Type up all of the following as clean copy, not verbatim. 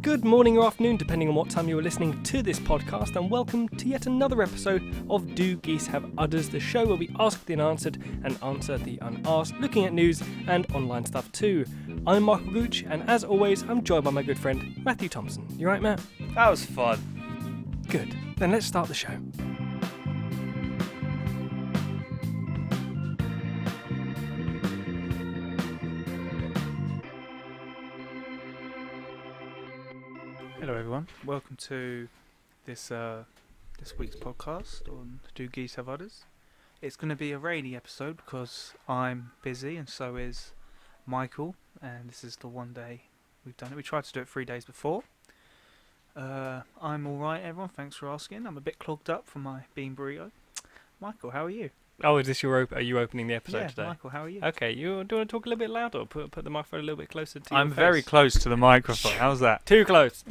Good morning or afternoon, depending on what time you are listening to this podcast, and welcome to yet another episode of Do Geese Have Udders, the show where we ask the unanswered and answer the unasked, looking at news and online stuff too. I'm Michael Gooch, and as always, I'm joined by my good friend Matthew Thompson. You right, Matt? That was fun. Good. Then let's start the show. Hello everyone, welcome to this week's podcast on Do Geese Have Udders. It's going to be a rainy episode because I'm busy and so is Michael, and this is the one day we've done it. We tried to do it 3 days before. I'm alright everyone, thanks for asking. I'm a bit clogged up from my bean burrito. Michael, how are you? Oh, is this are you opening the episode today? Michael, how are you? Okay, do you want to talk a little bit louder or put the microphone a little bit closer to I'm your very face? close to the microphone, how's that? Too close,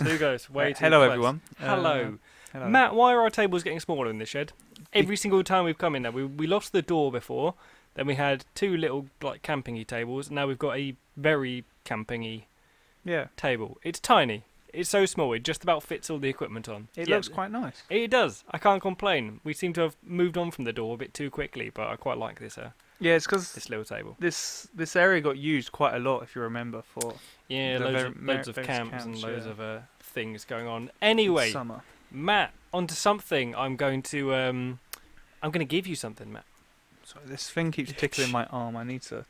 way too Hello close. everyone. Hello. Hello. Matt, why are our tables getting smaller in this shed? Every single time we've come in there, we lost the door before, then we had two little like camping-y tables, and now we've got a very camping-y table. It's tiny. It's so small, it just about fits all the equipment on. It looks quite nice. It does. I can't complain. We seem to have moved on from the door a bit too quickly, but I quite like this Yeah, it's because this little table. This area got used quite a lot, if you remember, for loads of camps and loads of things going on. Anyway, summer. Matt, onto something. I'm going to give you something, Matt. Sorry, this thing keeps tickling my arm. I need to.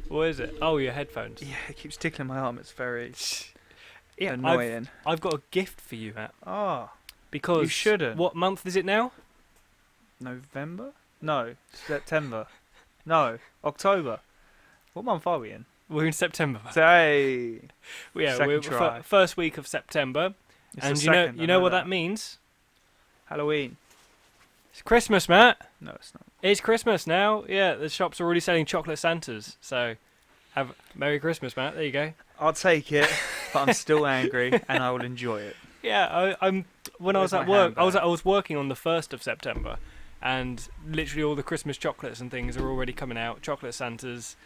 What is it? Oh, your headphones. Yeah, it keeps tickling my arm. It's very Yeah, annoying. I've got a gift for you, Matt. Ah, Because you shouldn't. What month is it now? November? No, September. No, October. What month are we in? We're in September. Matt. Say, Yeah, second we're try. first week of September, It's and the you second, I know what that means? Halloween. It's Christmas, Matt. No, it's not. It's Christmas now. Yeah, the shops are already selling chocolate Santas. So, have Merry Christmas, Matt. There you go. I'll take it, but I'm still angry, and I will enjoy it. Yeah, I'm. When I was Where's at my work, I handbag? was working on the 1st of September, and literally all the Christmas chocolates and things are already coming out. Chocolate Santas,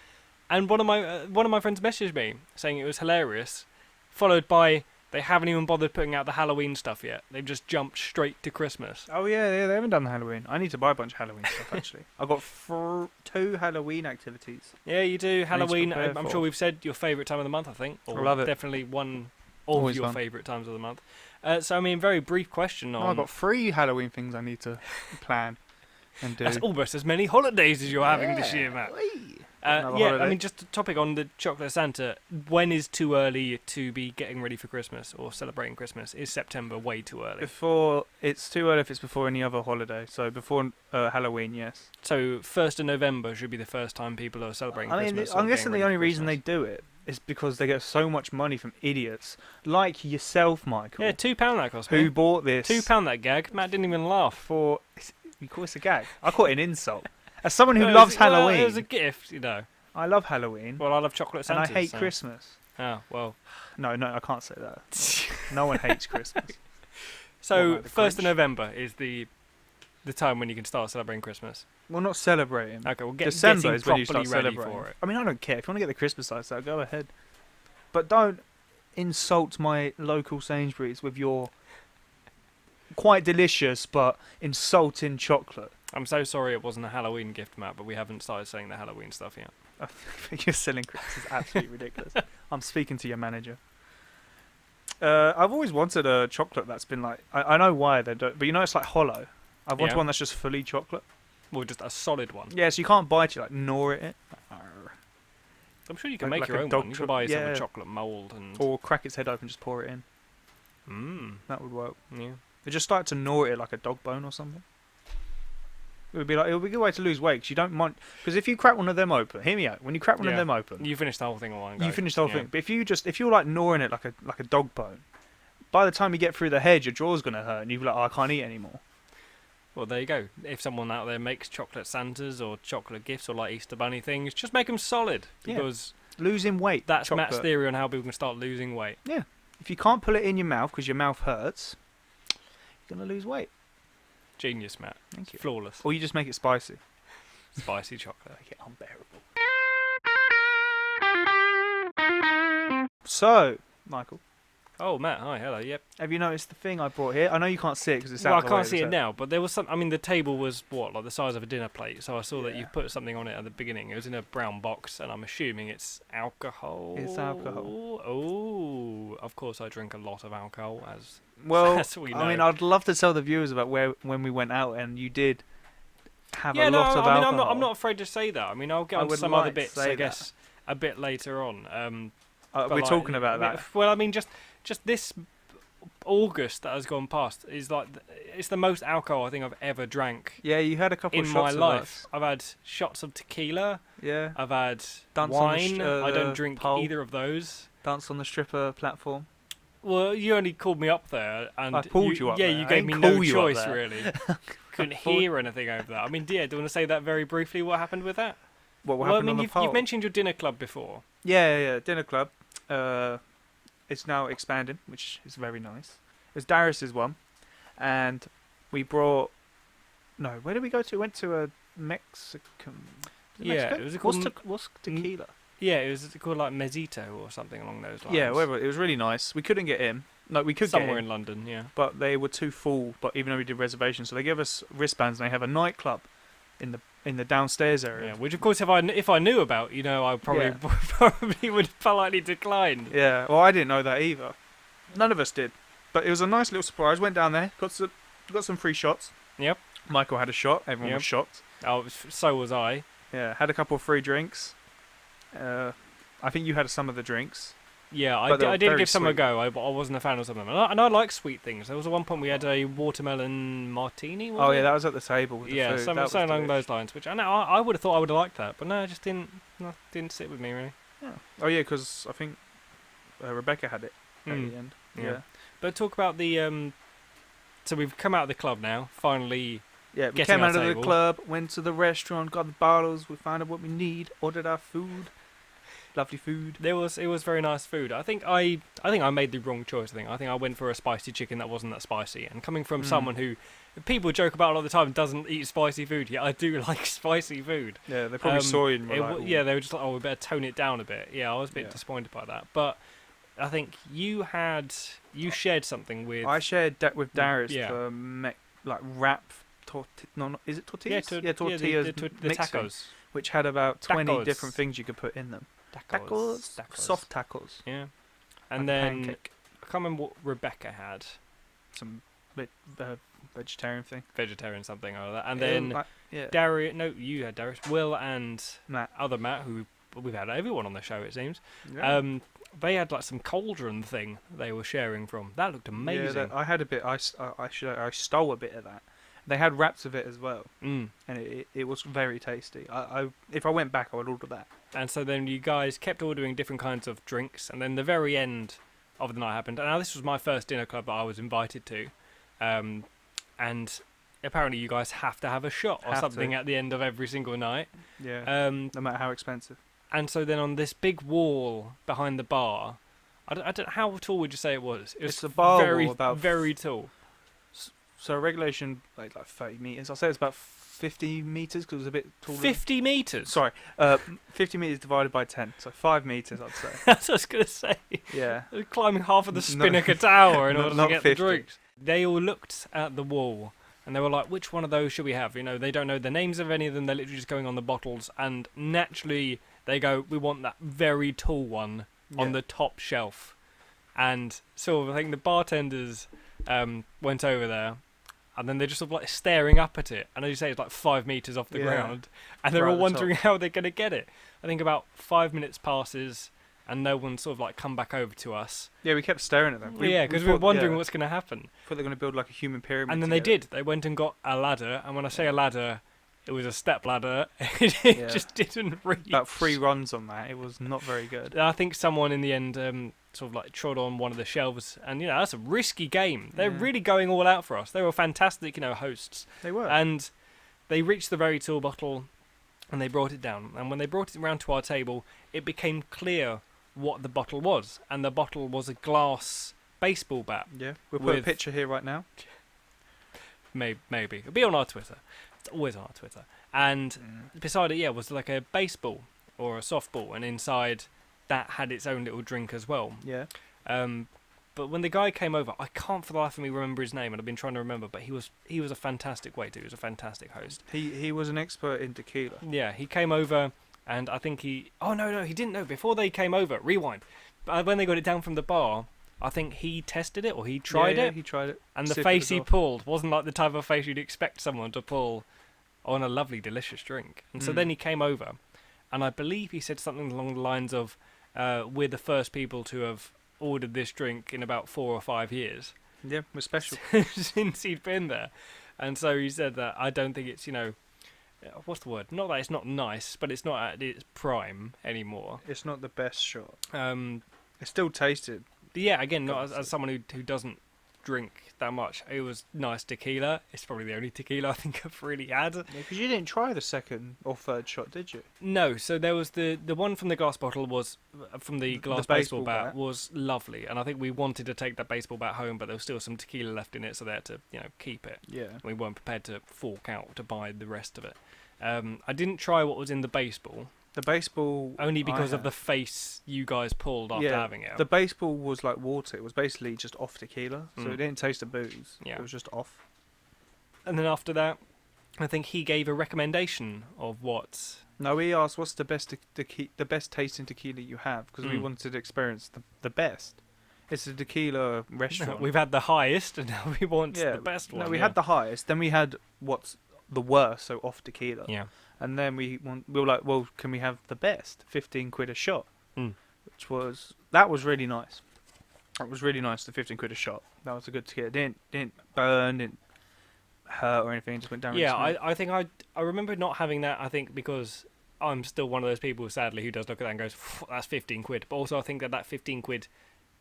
and one of my friends messaged me saying it was hilarious, followed by they haven't even bothered putting out the Halloween stuff yet. They've just jumped straight to Christmas. Oh yeah, they haven't done the Halloween. I need to buy a bunch of Halloween stuff actually. I've got 2 Halloween activities. Yeah, you do Halloween. prepare I'm for. sure we've said your favourite time of the month. I think, or I love it. Definitely one of Always your fun. favourite times of the month. So I mean, very brief question on. I've got 3 Halloween things I need to plan and do. That's almost as many holidays as you're having this year, Matt. Another Yeah, holiday. I mean, just a topic on the chocolate Santa. When is too early to be getting ready for Christmas or celebrating Christmas? Is September way too early? It's too early if it's before any other holiday. So before Halloween, yes. So 1st of November should be the first time people are celebrating Christmas. or I'm guessing getting the ready only for reason they Christmas. do it is because they get so much money from idiots like yourself, Michael. Yeah, £2 that cost who me. bought this £2 that gag. Matt didn't even laugh. for? You call this a gag? I call it an insult. As someone who Well, loves well, Halloween, it was a gift, you know. I love Halloween, Well, I love chocolate and Santas. I hate so. Christmas. Oh, well. No, I can't say that. No one hates Christmas. So, What, like the 1st of Grinch? November is the time when you can start celebrating Christmas. Well, not celebrating. Okay, well, December getting is when you properly start ready celebrating. for it. I mean, I don't care. If you want to get the Christmas lights out, go ahead. But don't insult my local Sainsbury's with your quite delicious but insulting chocolate. I'm so sorry it wasn't a Halloween gift, Matt, but we haven't started saying the Halloween stuff yet. I think you're selling Christmas is absolutely ridiculous. I'm speaking to your manager. I've always wanted a chocolate that's been like... I know why they don't... But you know it's like hollow. I want Yeah. one that's just fully chocolate. Well, just a solid one. Yeah, so you can't bite it, like gnaw it. I'm sure you can Like- make like your a own dog one. You can cho- buy some yeah. chocolate mould and... Or crack its head open and just pour it in. Mmm, That would work. yeah. They just start to gnaw it like a dog bone or something. It would be a good way to lose weight because you don't mind. Because if you crack one of them open, hear me out. When you crack one of Yeah. them open, You finished the whole thing in one go. you finish the whole Yeah. thing. But if you're like gnawing it like a dog bone, by the time you get through the head, your jaw's gonna hurt, and you'll be like, oh, I can't eat anymore. Well, there you go. If someone out there makes chocolate Santas or chocolate gifts or like Easter Bunny things, just make them solid. Yeah. Because Losing weight. that's chocolate. Matt's theory on how people can start losing weight. If you can't put it in your mouth because your mouth hurts, you're gonna lose weight. Genius, Matt. Thank you. Flawless. Or you just make it spicy. Spicy chocolate. Make it unbearable. So, Michael, Oh, Matt, hi, hello, yep. Have you noticed the thing I brought here? I know you can't see it because it's Well, out I of the way. can't see it now, but there was some. I mean, the table was like the size of a dinner plate, so I saw that you Yeah. put something on it at the beginning. It was in a brown box, and I'm assuming it's alcohol. It's alcohol. Oh, of course, I drink a lot of alcohol, as Well, as we know. I mean, I'd love to tell the viewers about when we went out and you did have yeah, a no, lot of I mean, alcohol. I'm not afraid to say that. I mean, I'll get I on to would some like other to bits, say I guess, a bit later on. We're But, like, talking about I mean, that. Well, I mean, just this August that has gone past is like it's the most alcohol I think I've ever drank Yeah, you had a couple in of my shots life. of us. I've had shots of tequila. Yeah, I've had Dance on the wine. I don't drink pole. either of those. dance on the stripper platform. Well, you only called me up there, and I pulled you up Yeah, there. you I gave didn't me no call you up choice there. really. Couldn't pulled- hear anything over that. I mean, yeah, do you want to say that very briefly? What happened with that? What Well, I happened mean, on the you've pole? mentioned your dinner club before. Yeah, dinner club. It's now expanding, which is very nice. It was Darius's one, and we brought. No, where did we go to? We went to a Mexican. Yeah, Mexico? it was called What's tequila? Yeah, it was called like Mezito or something along those lines. Yeah, whatever. It was really nice. We couldn't get in. No, we could somewhere get in London. Yeah. but they were too full. But even though we did reservations, so they gave us wristbands, and they have a nightclub in the downstairs area. Yeah, which of course, if I knew about, I probably Yeah. probably would politely decline. Yeah, well, I didn't know that either. None of us did. But it was a nice little surprise. Went down there, got some free shots. Yep. Michael had a shot. Everyone Yep. was shocked. Oh, so was I. Yeah, had a couple of free drinks. I think you had some of the drinks. Yeah, But they were I did very give some a sweet. go. I wasn't a fan of some of them, and I like sweet things. There was one point we had a watermelon martini. Was Oh it? yeah, that was at the table with the Yeah, food. something That was along delish. those lines. Which I know I would have thought I would have liked that, but no, it just didn't sit with me really. Yeah. Oh yeah, because I think Rebecca had it at Mm. the end. Yeah. Yeah. But talk about the So we've come out of the club now. Finally, Yeah, we Getting came our out of the table. club, went to the restaurant, got the bottles, we found out what we need, ordered our food. Lovely food. it was very nice food. I think I made the wrong choice. I think I went for a spicy chicken that wasn't that spicy. And coming from Mm. someone who people joke about a lot of the time doesn't eat spicy food, yeah, I do like spicy food. Yeah, they probably saw you and were like, Yeah, they were just like, oh, we better tone it down a bit. Yeah, I was a bit Yeah. disappointed by that. But I think you shared something with. I shared that with Darius Yeah. for wrap is it tortillas? Tortillas the mixing, tacos. which had about 20 Tacos. different things you could put in them. Tacos. Soft tacos. Yeah. Like And a then pancake. I can't remember what Rebecca had. Some vegetarian thing. Vegetarian something or that. And then yeah, Darius. No, you had Darius. Will and Matt. other Matt, who we've had everyone on the show it seems. Yeah. They had like some cauldron thing they were sharing from. That looked amazing. I had a bit. I stole a bit of that. They had wraps of it as well, Mm. and it was very tasty. If I went back, I would order that. And so then you guys kept ordering different kinds of drinks, and then the very end of the night happened. And now this was my first dinner club that I was invited to, and apparently you guys have to have a shot or Have something to. at the end of every single night. Yeah, no matter how expensive. And so then on this big wall behind the bar, I don't how tall would you say it was? It was It's a bar very, wall about very tall. So regulation like 30 meters. I'll say it's about 50 meters because it was a bit taller. 50 meters. Sorry, 50 meters divided by 10, so 5 meters, I'd say. That's what I was gonna say. Yeah. Climbing half of the No, Spinnaker Tower in order to not get 50. the drinks. They all looked at the wall and they were like, which one of those should we have? They don't know the names of any of them. They're literally just going on the bottles. And naturally, they go, we want that very tall one on the top shelf. And so I think the bartenders went over there. And then they're just sort of like staring up at it. And as you say, it's like 5 meters off the Yeah. ground. And they're Right all at the wondering how they're going to get it. I think about 5 minutes passes and no one sort of like come back over to us. Yeah, we kept staring at them. Because we were thought- wondering yeah, what's going to happen. thought they were going to build like a human pyramid. And then they together. did. They went and got a ladder. And when I say a ladder, it was a step ladder. It Yeah. just didn't reach. About 3 runs on that. It was not very good. I think someone in the end sort of like trod on one of the shelves. And, that's a risky game. They're Yeah. really going all out for us. They were fantastic, hosts. They were. And they reached the very tall bottle and they brought it down. And when they brought it round to our table, it became clear what the bottle was. And the bottle was a glass baseball bat. Yeah, we'll put a with- picture here right now. Maybe. It'll be on our Twitter. It's always on our Twitter. And beside it, was like a baseball or a softball. And inside that had its own little drink as well. Yeah. But when the guy came over, I can't for the life of me remember his name, and I've been trying to remember. But he was a fantastic waiter. He was a fantastic host. He was an expert in tequila. Yeah, he came over, and I think he. Oh no, he didn't know before they came over. Rewind. When they got it down from the bar, I think he tested it or he tried it. He tried it. And the face he pulled wasn't like the type of face you'd expect someone to pull on a lovely, delicious drink. And so then he came over, and I believe he said something along the lines of, "We're the first people to have ordered this drink in about 4 or 5 years." Yeah, we're special. Since he'd been there. And so he said that I don't think it's, what's the word? Not that it's not nice, but it's not at its prime anymore. It's not the best shot. It still tasted. Yeah, again, not as someone who doesn't drink that much. It was nice tequila. It's probably the only tequila I think I've really had. Because you didn't try the second or third shot, did you? No, so there was the one from the glass bottle was, from the glass baseball bat was lovely. And I think we wanted to take that baseball bat home, but there was still some tequila left in it, so they had to, keep it. Yeah. We weren't prepared to fork out to buy the rest of it. I didn't try what was in the baseball. The baseball... Only because of the face you guys pulled after having it. The baseball was like water. It was basically just off tequila, so it didn't taste of booze. Yeah. It was just off. And then after that, I think he gave a recommendation of what... No, he asked, what's the best tasting tequila you have? Because we wanted to experience the best. It's a tequila restaurant. We've had the highest, and now we want the best one. No, we had the highest, then we had what's the worst, so off tequila. Yeah. And then we were like, well, can we have the best? 15 quid a shot. That was really nice. That was really nice, the 15 quid a shot. That was a good tequila. Didn't burn, didn't hurt or anything, just went down really smooth. I think I remember not having that, I think, because I'm still one of those people, sadly, who does look at that and goes, that's 15 quid. But also I think that 15 quid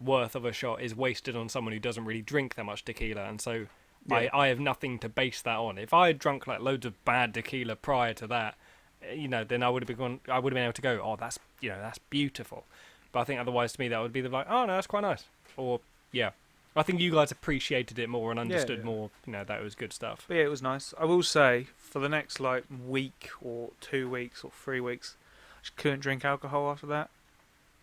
worth of a shot is wasted on someone who doesn't really drink that much tequila, and so... Yeah. I have nothing to base that on. If I had drunk like loads of bad tequila prior to that, then I would have been able to go, oh, that's beautiful. But I think otherwise to me that would be like, oh no, that's quite nice. Or I think you guys appreciated it more and understood more. That it was good stuff. But yeah, it was nice. I will say for the next like week or 2 weeks or 3 weeks, I just couldn't drink alcohol after that.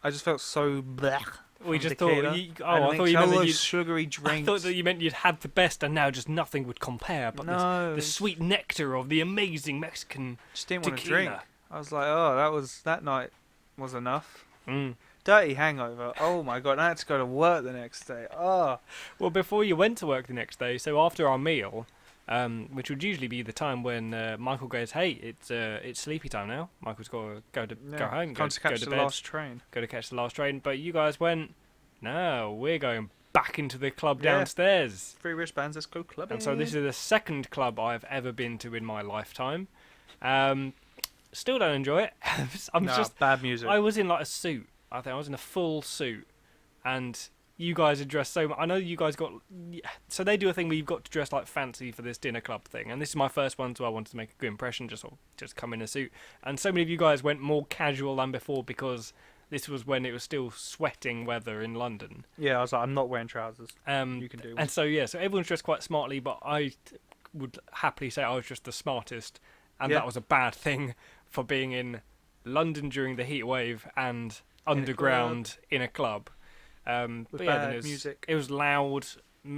I just felt so blech. We just tequila. thought. I thought you meant that sugary drinks. I thought that you meant you'd had the best, and now just nothing would compare. But the sweet nectar of the amazing Mexican just didn't tequila. Want to drink. I was like, oh, that night was enough. Dirty hangover. Oh my god! I had to go to work the next day. Oh. Well, before you went to work the next day, so after our meal. Which would usually be the time when Michael goes, hey, it's sleepy time now. Michael's got to go home, go to catch the bed, last train. Go to catch the last train. But you guys went, no, we're going back into the club downstairs. 3 wristbands, let's go clubbing. And so this is the second club I've ever been to in my lifetime. Still don't enjoy it. Bad music. I was in like a suit. I think I was in a full suit, and... You guys are dressed so much. I know you guys got... So they do a thing where you've got to dress like fancy for this dinner club thing. And this is my first one, so I wanted to make a good impression, just come in a suit. And so many of you guys went more casual than before because this was when it was still sweating weather in London. Yeah, I was like, I'm not wearing trousers. You can do one. And so, so everyone's dressed quite smartly, but I would happily say I was just the smartest. And that was a bad thing for being in London during the heat wave and underground in a club. With bad music. It was loud.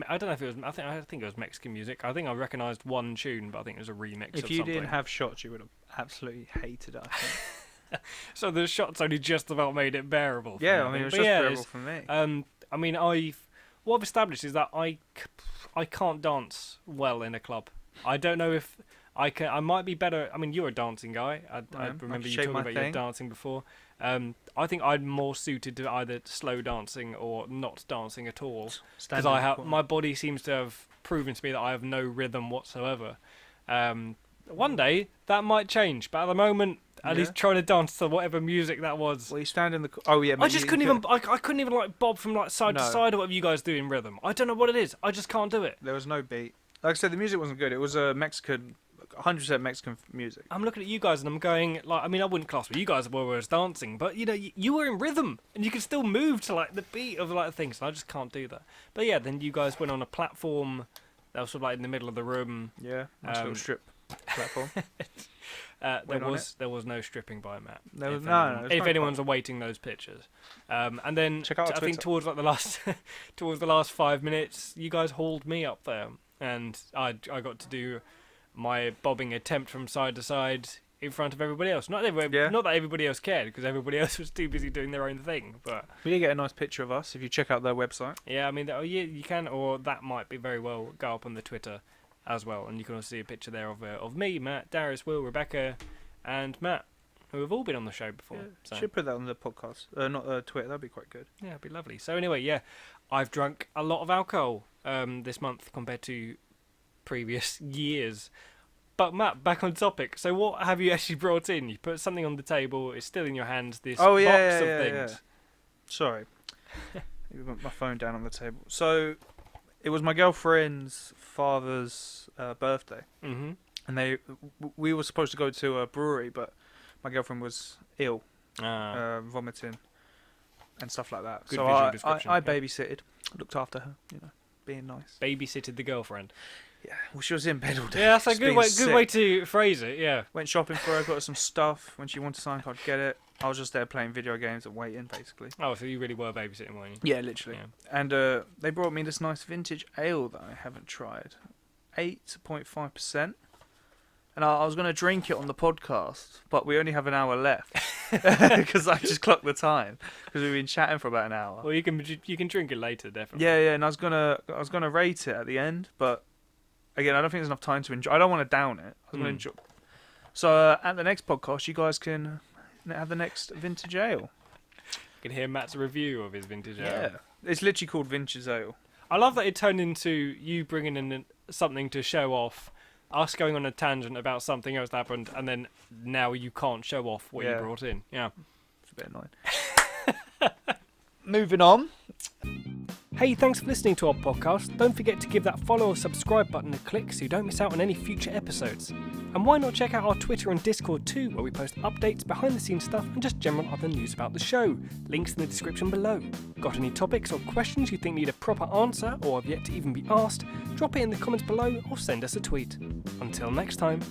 I don't know if it was. I think it was Mexican music. I think I recognised one tune, but I think it was a remix. If you didn't have shots, you would have absolutely hated it. I think. So the shots only just about made it bearable. Yeah, I mean it was just bearable for me. I mean, what I've established is that I can't dance well in a club. I don't know if I can. I might be better. I mean, you're a dancing guy. I remember you talking about your dancing before. I think I'm more suited to either slow dancing or not dancing at all, because my body seems to have proven to me that I have no rhythm whatsoever. One day that might change, but at the moment, at least trying to dance to whatever music that was. Well, you stand in the. Oh yeah. I just couldn't even. I couldn't even like bob from like side to side or whatever you guys do in rhythm. I don't know what it is. I just can't do it. There was no beat. Like I said, the music wasn't good. It was a Mexican. 100% Mexican music. I'm looking at you guys and I'm going, like, I mean, I wouldn't class what you guys were as dancing, but, you were in rhythm and you could still move to, like, the beat of, like, things, and I just can't do that. But, yeah, then you guys went on a platform that was sort of, like, in the middle of the room. Yeah, nice little strip platform. There was no stripping by Matt. No, If anyone's awaiting those pictures, and then Check out our I think towards like the last 5 minutes, you guys hauled me up there, and I got to do my bobbing attempt from side to side in front of everybody else. Not that everybody else cared, because everybody else was too busy doing their own thing. But we did get a nice picture of us if you check out their website. Yeah, I mean, you can, or that might be very well go up on the Twitter as well, and you can also see a picture there of me, Matt, Darius, Will, Rebecca, and Matt, who have all been on the show before. Yeah, so. Should put that on the podcast, not Twitter. That'd be quite good. Yeah, it'd be lovely. So anyway, yeah, I've drunk a lot of alcohol this month compared to previous years. But Matt, back on topic. So what have you actually brought in? You put something on the table. It's still in your hands. This box of things. Yeah. Sorry, you put my phone down on the table. So it was my girlfriend's father's birthday, Mm-hmm. and we were supposed to go to a brewery, but my girlfriend was ill, vomiting and stuff like that. Good so visual description, I babysitted, looked after her, being nice. Babysitted the girlfriend. Yeah, well, she was in bed all day. Yeah, that's a good way to phrase it. Yeah. Went shopping for her, got her some stuff. When she wanted something, I'd get it. I was just there playing video games and waiting, basically. Oh, so you really were babysitting, weren't you? Yeah, literally. Yeah. And they brought me this nice vintage ale that I haven't tried. 8.5%. And I was going to drink it on the podcast, but we only have an hour left. Because I just clocked the time. Because we've been chatting for about an hour. Well, you can drink it later, definitely. Yeah, and I was gonna rate it at the end, but again, I don't think there's enough time to enjoy. I don't want to down it. I was going to enjoy. So at the next podcast, you guys can have the next vintage ale. You can hear Matt's review of his vintage ale. Yeah, it's literally called vintage ale. I love that it turned into you bringing in something to show off, us going on a tangent about something else that happened, and then now you can't show off what you brought in. Yeah, it's a bit annoying. Moving on. Hey, thanks for listening to our podcast. Don't forget to give that follow or subscribe button a click so you don't miss out on any future episodes. And why not check out our Twitter and Discord too, where we post updates, behind the scenes stuff, and just general other news about the show. Links in the description below. Got any topics or questions you think need a proper answer or have yet to even be asked? Drop it in the comments below or send us a tweet. Until next time.